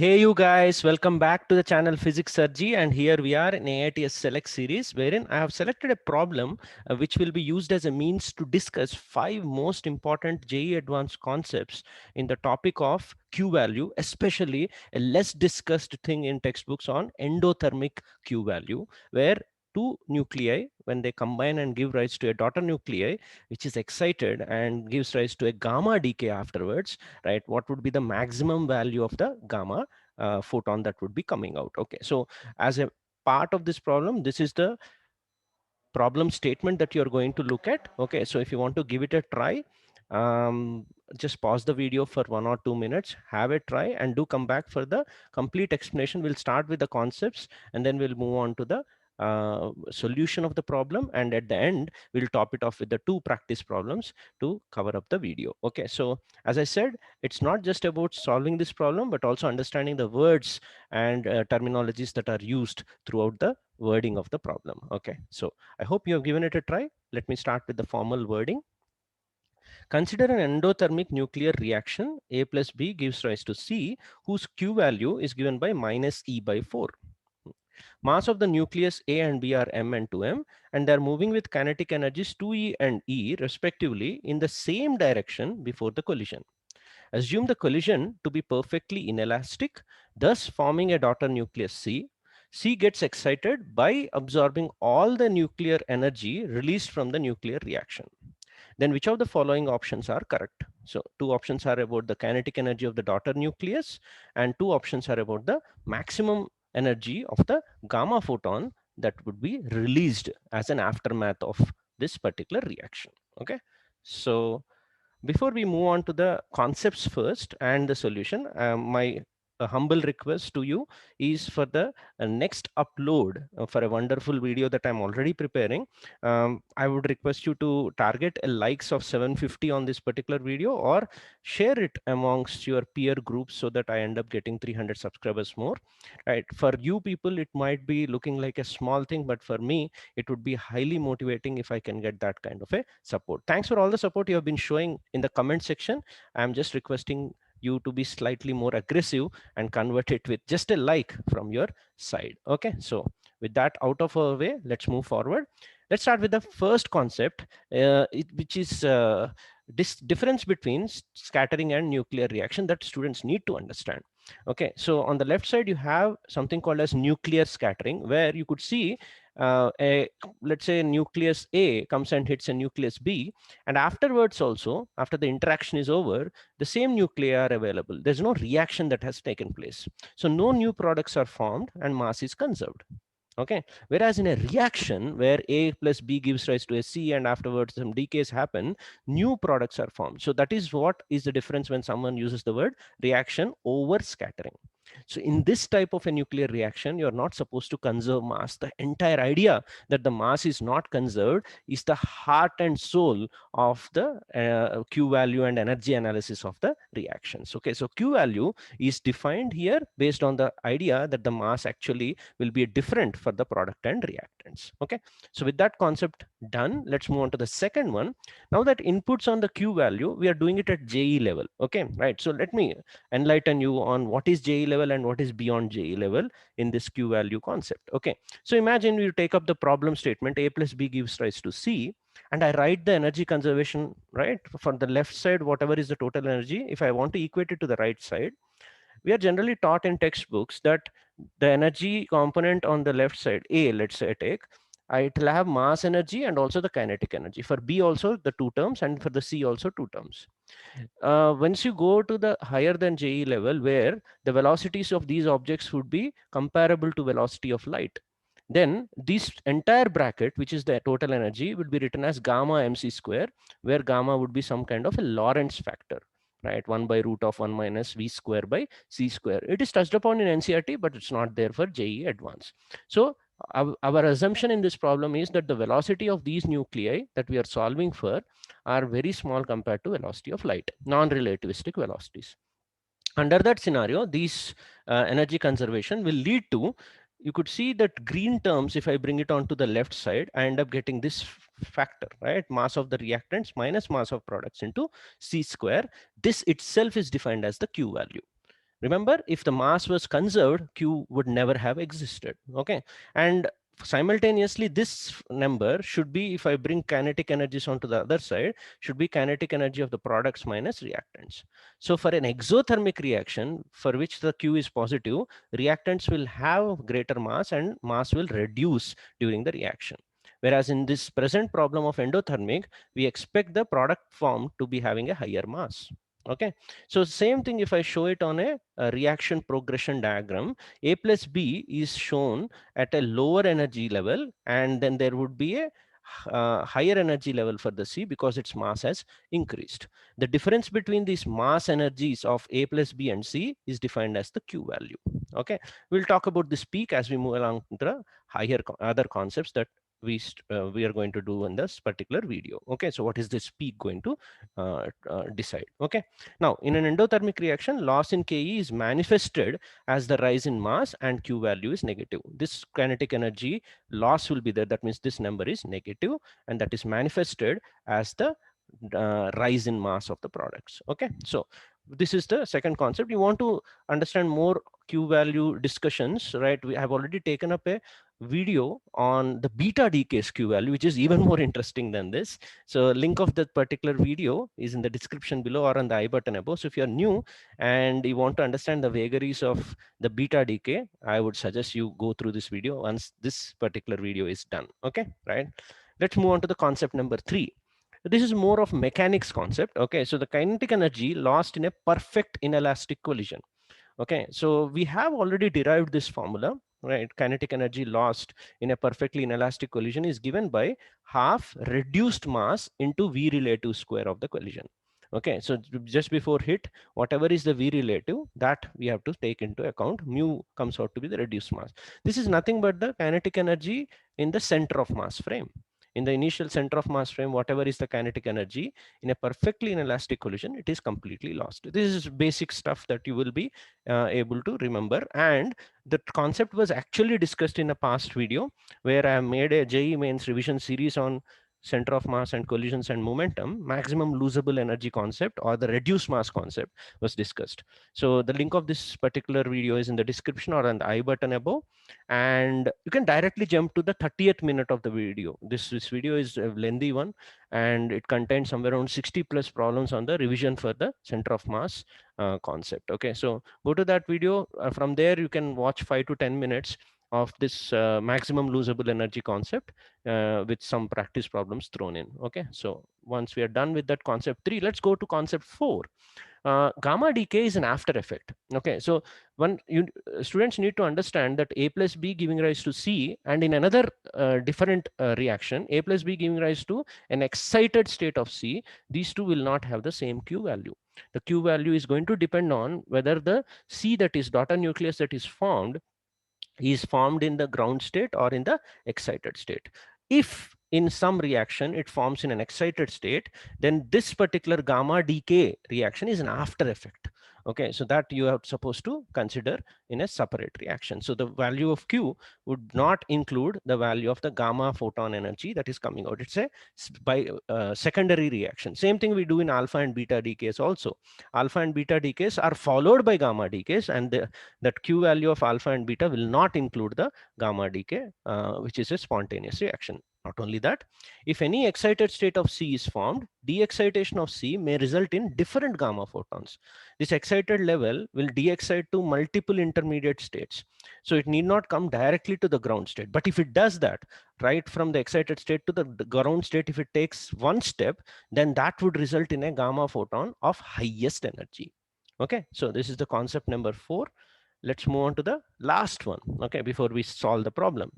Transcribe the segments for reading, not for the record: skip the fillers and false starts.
Hey you guys, welcome back to the channel Physics Surgery, and here we are in AITS Select series wherein I have selected a problem which will be used as a means to discuss 5 most important JEE advanced concepts in the topic of Q value, especially a less discussed thing in textbooks on endothermic Q value, where two nuclei, when they combine and give rise to a daughter nuclei which is excited and gives rise to a gamma decay afterwards, right? What would be the maximum value of the gamma photon that would be coming out? Okay, so as a part of this problem, this is the problem statement that you're going to look at. Okay, so if you want to give it a try, just pause the video for 1 or 2 minutes, have a try, and do come back for the complete explanation. We'll start with the concepts and then we'll move on to the solution of the problem, and at the end we'll top it off with the 2 practice problems to cover up the video. Okay, so as I said, it's not just about solving this problem but also understanding the words and terminologies that are used throughout the wording of the problem. Okay, so I hope you have given it a try. Let me start with the formal wording. Consider an endothermic nuclear reaction. A plus B gives rise to C, whose Q value is given by minus E by 4. Mass of the nucleus A and B are m and 2m, and they are moving with kinetic energies 2e and e respectively in the same direction before the collision. Assume the collision to be perfectly inelastic, thus forming a daughter nucleus C. C gets excited by absorbing all the nuclear energy released from the nuclear reaction. Then which of the following options are correct? So 2 options are about the kinetic energy of the daughter nucleus, and 2 options are about the maximum energy of the gamma photon that would be released as an aftermath of this particular reaction. Okay, so before we move on to the concepts first and the solution, my humble request to you is for the next upload for a wonderful video that I'm already preparing. I would request you to target a likes of 750 on this particular video, or share it amongst your peer groups so that I end up getting 300 subscribers more. Right? For you people, it might be looking like a small thing, but for me, it would be highly motivating if I can get that kind of a support. Thanks for all the support you have been showing in the comment section. I'm just requesting you to be slightly more aggressive and convert it with just a like from your side. Okay, so with that out of our way, let's move forward. Let's start with the first concept, which is this difference between scattering and nuclear reaction that students need to understand. Okay, so on the left side you have something called as nuclear scattering, where you could see let's say nucleus A comes and hits a nucleus B, and afterwards also, after the interaction is over, the same nuclei are available. There's no reaction that has taken place, so no new products are formed and mass is conserved. Okay, whereas in a reaction where A plus B gives rise to a C and afterwards some decays happen, new products are formed. So that is what is the difference when someone uses the word reaction over scattering. So in this type of a nuclear reaction, you're not supposed to conserve mass. The entire idea that the mass is not conserved is the heart and soul of the Q value and energy analysis of the reactions. Okay, so Q value is defined here based on the idea that the mass actually will be different for the product and reactants. Okay, so with that concept done, let's move on to the second one. Now that inputs on the Q value, we are doing it at JE level. Okay, right. So let me enlighten you on what is JE level and what is beyond JE level in this Q value concept. Okay, so imagine you take up the problem statement A plus B gives rise to C, and I write the energy conservation, right? For the left side, whatever is the total energy, if I want to equate it to the right side, we are generally taught in textbooks that the energy component on the left side, A, let's say take, it will have mass energy and also the kinetic energy. For B also the 2 terms, and for the C also 2 terms. Once you go to the higher than JE level, where the velocities of these objects would be comparable to velocity of light, then this entire bracket, which is the total energy, would be written as gamma mc square, where gamma would be some kind of a Lorentz factor, right? 1 by root of 1 minus v square by c square. It is touched upon in NCERT, but it's not there for JE advanced. So our assumption in this problem is that the velocity of these nuclei that we are solving for are very small compared to velocity of light, non-relativistic velocities. Under that scenario, these energy conservation will lead to, you could see that green terms, if I bring it onto the left side, I end up getting this factor, right? Mass of the reactants minus mass of products into C square. This itself is defined as the Q value. Remember, if the mass was conserved, Q would never have existed. Okay, and simultaneously this number should be, if I bring kinetic energies onto the other side, should be kinetic energy of the products minus reactants. So for an exothermic reaction for which the Q is positive, reactants will have greater mass and mass will reduce during the reaction. Whereas in this present problem of endothermic, we expect the product form to be having a higher mass. Okay, so same thing if I show it on a reaction progression diagram, A plus B is shown at a lower energy level, and then there would be a higher energy level for the C because its mass has increased. The difference between these mass energies of A plus B and C is defined as the Q value. Okay, we'll talk about this peak as we move along to the other concepts that we are going to do in this particular video. Okay, so what is this peak going to decide? Okay, now in an endothermic reaction, loss in Ke is manifested as the rise in mass and Q value is negative. This kinetic energy loss will be there. That means this number is negative, and that is manifested as the rise in mass of the products. Okay, so this is the second concept. You want to understand more Q value discussions, right? We have already taken up a video on the beta decay Q value, which is even more interesting than this. So link of that particular video is in the description below or on the I button above. So if you're new and you want to understand the vagaries of the beta decay, I would suggest you go through this video once this particular video is done. Okay, right? Let's move on to the concept number 3. This is more of mechanics concept. Okay, so the kinetic energy lost in a perfect inelastic collision. Okay, so we have already derived this formula, right? Kinetic energy lost in a perfectly inelastic collision is given by half reduced mass into V relative square of the collision. Okay, so just before hit, whatever is the V relative, that we have to take into account. Mu comes out to be the reduced mass. This is nothing but the kinetic energy in the center of mass frame. In the initial center of mass frame, whatever is the kinetic energy in a perfectly inelastic collision, it is completely lost. This is basic stuff that you will be able to remember, and the concept was actually discussed in a past video where I made a JEE mains revision series on center of mass and collisions and momentum. Maximum losable energy concept or the reduced mass concept was discussed. So the link of this particular video is in the description or on the I button above, and you can directly jump to the 30th minute of the video. This video is a lengthy one, and it contains somewhere around 60 plus problems on the revision for the center of mass concept. Okay, so go to that video. From there you can watch 5 to 10 minutes of this maximum losable energy concept with some practice problems thrown in. Okay, so once we are done with that concept 3, let's go to concept 4. Gamma decay is an after effect. Okay, so students need to understand that A plus B giving rise to C, and in another different reaction, A plus B giving rise to an excited state of C, these two will not have the same Q value. The Q value is going to depend on whether the C, that is daughter nucleus that is formed in the ground state or in the excited state. If in some reaction it forms in an excited state, then this particular gamma decay reaction is an after effect. Okay, so that you are supposed to consider in a separate reaction. So the value of Q would not include the value of the gamma photon energy that is coming out. It's a by secondary reaction. Same thing we do in alpha and beta decays also. Alpha and beta decays are followed by gamma decays, and that Q value of alpha and beta will not include the gamma decay, which is a spontaneous reaction. Not only that, if any excited state of C is formed, de-excitation of C may result in different gamma photons. This excited level will de-excite to multiple intermediate states. So it need not come directly to the ground state. But if it does that, right from the excited state to the ground state, if it takes one step, then that would result in a gamma photon of highest energy. Okay, so this is the concept number 4. Let's move on to the last one, okay, before we solve the problem.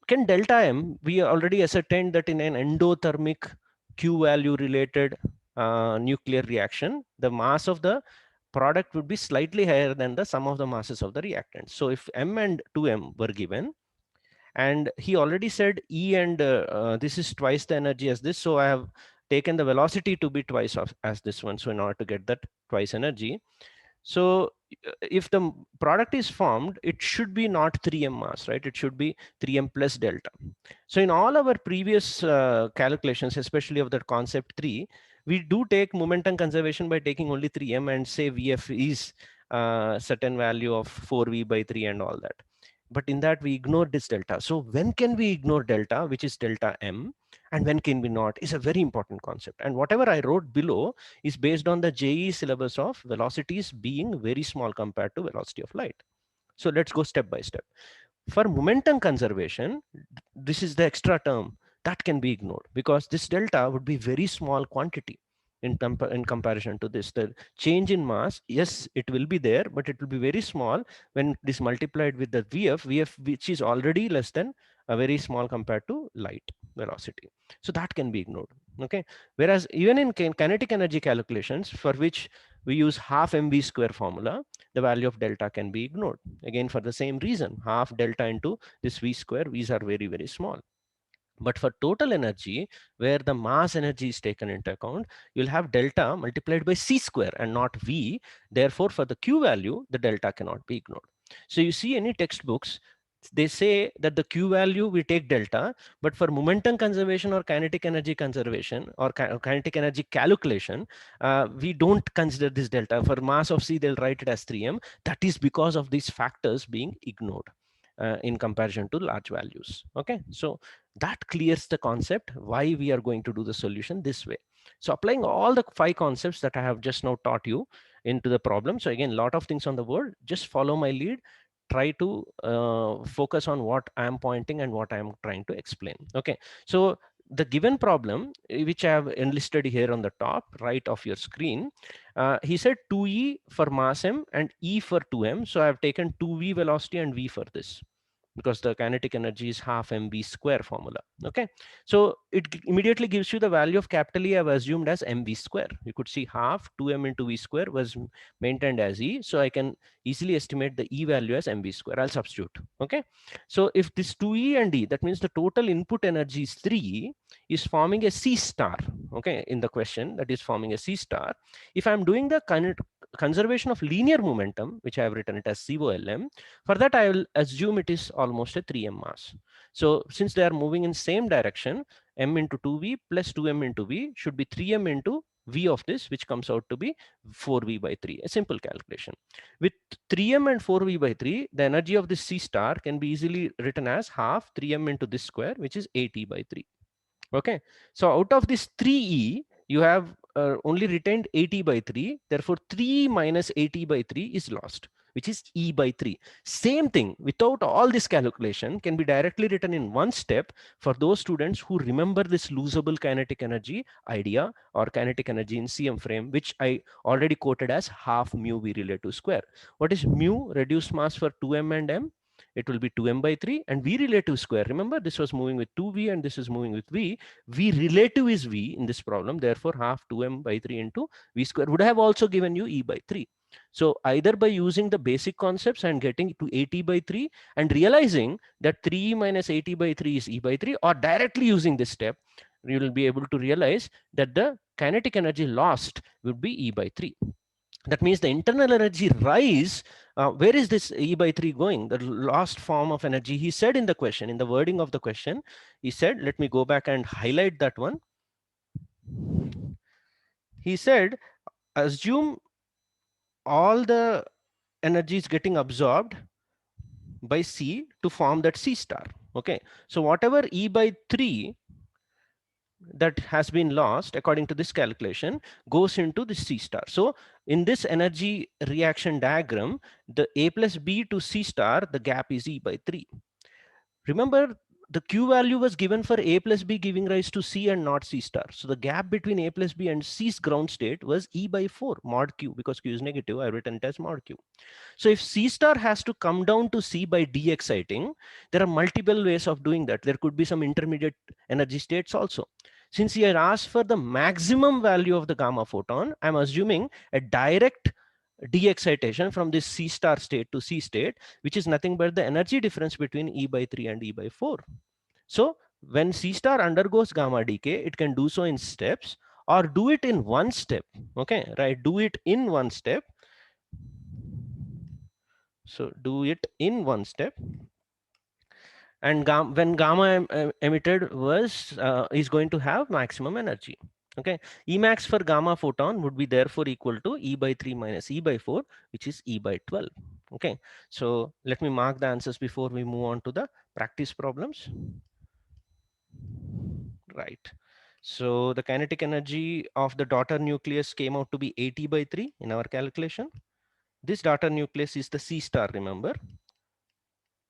Can delta M, we already ascertained that in an endothermic Q value related nuclear reaction, the mass of the product would be slightly higher than the sum of the masses of the reactants. So if M and 2M were given, and he already said E and this is twice the energy as this, so I have taken the velocity to be twice of as this one, so in order to get that twice energy. So if the product is formed, it should be not 3m mass, right? It should be 3m plus delta. So in all our previous calculations, especially of that concept 3, we do take momentum conservation by taking only 3m and say Vf is certain value of 4v/3 and all that. But in that we ignore this delta. So when can we ignore delta, which is delta m, and when can we not, is a very important concept. And whatever I wrote below is based on the JEE syllabus of velocities being very small compared to velocity of light. So let's go step by step. For momentum conservation, this is the extra term that can be ignored, because this delta would be very small quantity in comparison to this. The change in mass, yes, it will be there, but it will be very small when this multiplied with the VF, which is already less than a very small compared to light velocity. So that can be ignored. Okay. Whereas even in kinetic energy calculations, for which we use half mv square formula, the value of delta can be ignored. Again, for the same reason, half delta into this v square, v's are very, very small. But for total energy, where the mass energy is taken into account, you'll have delta multiplied by c square and not v. Therefore, for the q value, the delta cannot be ignored. So you see any textbooks, they say that the q value we take delta, but for momentum conservation or kinetic energy conservation or kinetic energy calculation, we don't consider this delta. For mass of c, they'll write it as 3m. That is because of these factors being ignored in comparison to large values. Okay, so that clears the concept why we are going to do the solution this way. So applying all the 5 concepts that I have just now taught you into the problem. So again, a lot of things on the board, just follow my lead, try to focus on what I am pointing and what I am trying to explain. Okay, so the given problem, which I have enlisted here on the top right of your screen, he said 2e for mass m and e for 2m. So I have taken 2v velocity and v for this, because the kinetic energy is half mv square formula. Okay, so it immediately gives you the value of capital E. I've assumed as mv square. You could see half 2m into v square was maintained as E, so I can easily estimate the E value as mv square. I'll substitute. Okay, so if this 2E and E, that means the total input energy is 3, is forming a C star. Okay, in the question, that is forming a C star. If I'm doing the conservation of linear momentum, which I have written it as COLM, for that I will assume it is almost a 3m mass. So since they are moving in same direction, m into 2v plus 2m into v should be 3m into v of this, which comes out to be 4v/3, a simple calculation. With 3m and 4v/3, the energy of this C star can be easily written as half 3m into this square, which is 80/3. Okay, so out of this 3e, you have only retained 80/3. Therefore, 3 minus 80/3 is lost, which is E/3. Same thing, without all this calculation, can be directly written in one step for those students who remember this losable kinetic energy idea or kinetic energy in CM frame, which I already quoted as half mu v relative square. What is mu? Reduced mass for 2m and m. It will be 2m/3, and v relative square. Remember, this was moving with 2v and this is moving with v. V relative is v in this problem. Therefore, half 2m/3 into v square would have also given you E/3. So either by using the basic concepts and getting to 80/3 and realizing that 3 minus 80/3 is E/3, or directly using this step, you will be able to realize that the kinetic energy lost would be E/3. That means the internal energy rise, where is this E/3 going? The lost form of energy. He said in the question, in the wording of the question, he said, let me go back and highlight that one. He said, assume all the energy is getting absorbed by C to form that C star. Okay, so whatever E/3 that has been lost according to this calculation goes into the C star. So in this energy reaction diagram, the A plus B to C star, the gap is E/3. Remember, the Q value was given for A plus B giving rise to C and not C star. So the gap between A plus B and C's ground state was E/4 mod Q, because Q is negative. I've written it as mod Q. So if C star has to come down to C by de-exciting, there are multiple ways of doing that. There could be some intermediate energy states also. Since he had asked for the maximum value of the gamma photon, I'm assuming a direct de-excitation from this C star state to C state, which is nothing but the energy difference between E/3 and E/4. So when C star undergoes gamma decay, it can do so in steps or do it in one step. Okay, right? Do it in one step. So do it in one step. And when gamma emitted was is going to have maximum energy. Okay, Emax for gamma photon would be therefore equal to E by 3 minus E by 4, which is E by 12. Okay, so let me mark the answers before we move on to the practice problems. Right. So the kinetic energy of the daughter nucleus came out to be 80 by 3 in our calculation. This daughter nucleus is the C star, remember?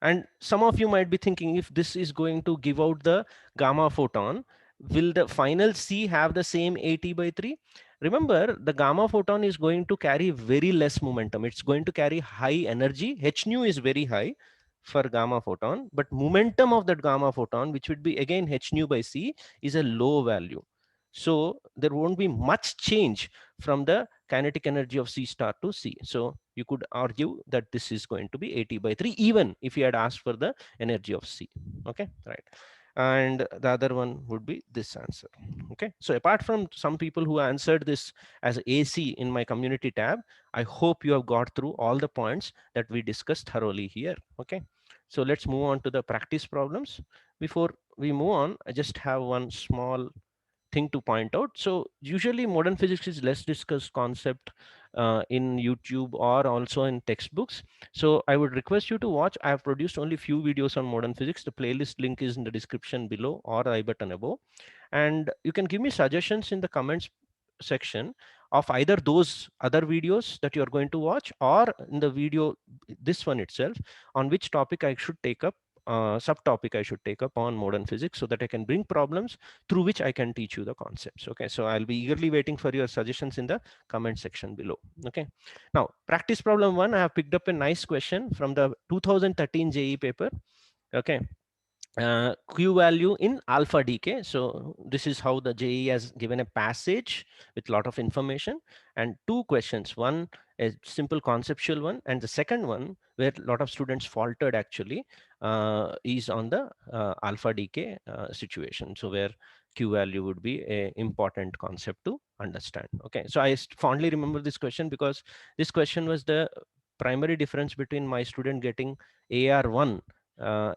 And some of you might be thinking, if this is going to give out the gamma photon, will the final C have the same 80 by 3? Remember, the gamma photon is going to carry very less momentum. It's going to carry high energy. H nu is very high for gamma photon, but momentum of that gamma photon, which would be again H nu by C, is a low value. So there won't be much change from the kinetic energy of C star to C. So you could argue that this is going to be 80 by 3, even if you had asked for the energy of C. Okay, right. And the other one would be this answer. Okay, so apart from some people who answered this as AC in my community tab, I hope you have got through all the points that we discussed thoroughly here. Okay, so let's move on to the practice problems. Before we move on, I just have one small thing to point out. So usually modern physics is less discussed concept in YouTube or also in textbooks. So I would request you to watch. I have produced only few videos on modern physics. The playlist link is in the description below or I button above. And you can give me suggestions in the comments section of either those other videos that you're going to watch or in the video, this one itself, on which topic I should take up, subtopic I should take up on modern physics, so that I can bring problems through which I can teach you the concepts. Okay, so I'll be eagerly waiting for your suggestions in the comment section below. Okay, now practice problem one, I have picked up a nice question from the 2013 JE paper. Okay, Q value in alpha decay. So this is how the JE has given a passage with lot of information and two questions. One a simple conceptual one, and the second one where a lot of students faltered actually is on the alpha decay situation. So where Q value would be a important concept to understand. Okay, so I fondly remember this question because this question was the primary difference between my student getting AR1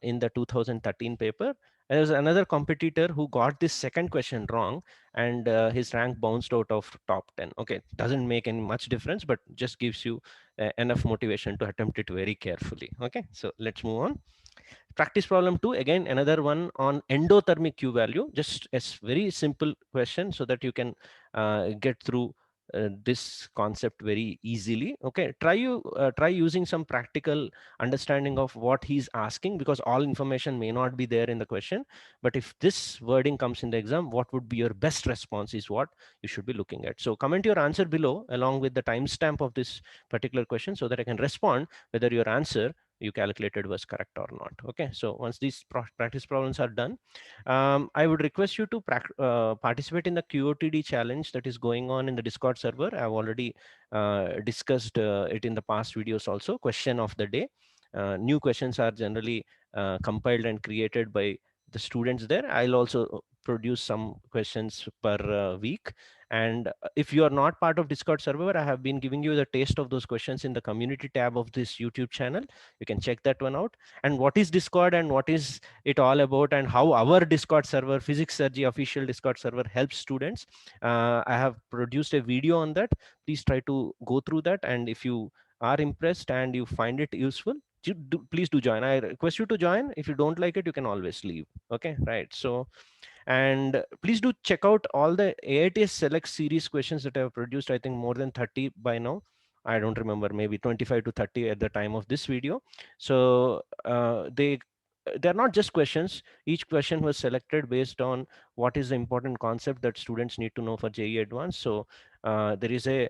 in the 2013 paper. There was another competitor who got this second question wrong, and his rank bounced out of top 10. Okay, doesn't make any much difference, but just gives you enough motivation to attempt it very carefully. Okay, so let's move on. Practice problem two, again another one on endothermic Q value. Just a very simple question so that you can get through this concept very easily. Okay, try using some practical understanding of what he's asking, because all information may not be there in the question. But if this wording comes in the exam, what would be your best response is what you should be looking at. So comment your answer below along with the timestamp of this particular question so that I can respond whether your answer you calculated was correct or not. Okay, so once these practice problems are done, I would request you to participate in the QOTD challenge that is going on in the Discord server. I've already discussed it in the past videos also. Question of the day. New questions are generally compiled and created by the students there. I'll also produce some questions per week. And if you are not part of Discord server, I have been giving you the taste of those questions in the community tab of this YouTube channel. You can check that one out. And what is Discord and what is it all about, and how our Discord server, Physics Surgery official Discord server, helps students. I have produced a video on that. Please try to go through that. And if you are impressed and you find it useful, please do join. I request you to join. If you don't like it, you can always leave. Okay, right. So, and please do check out all the AITS Select series questions that I have produced. I think more than 30 by now. I don't remember, maybe 25 to 30 at the time of this video. So they're not just questions. Each question was selected based on what is the important concept that students need to know for JEE Advanced. So there is a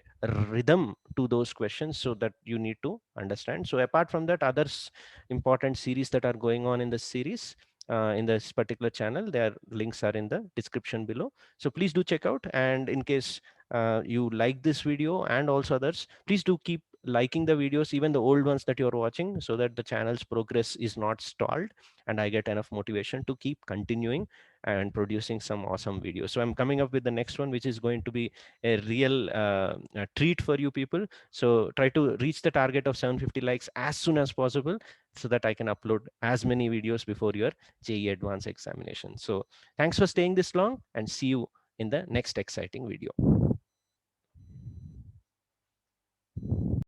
rhythm to those questions so that you need to understand. So apart from that, others important series that are going on in the series, in this particular channel, their links are in the description below. So please do check out. And in case you like this video and also others, please do keep liking the videos, even the old ones that you're watching, so that the channel's progress is not stalled and I get enough motivation to keep continuing and producing some awesome videos. So I'm coming up with the next one, which is going to be a real treat for you people. So try to reach the target of 750 likes as soon as possible so that I can upload as many videos before your JEE Advanced examination. So thanks for staying this long, and see you in the next exciting video.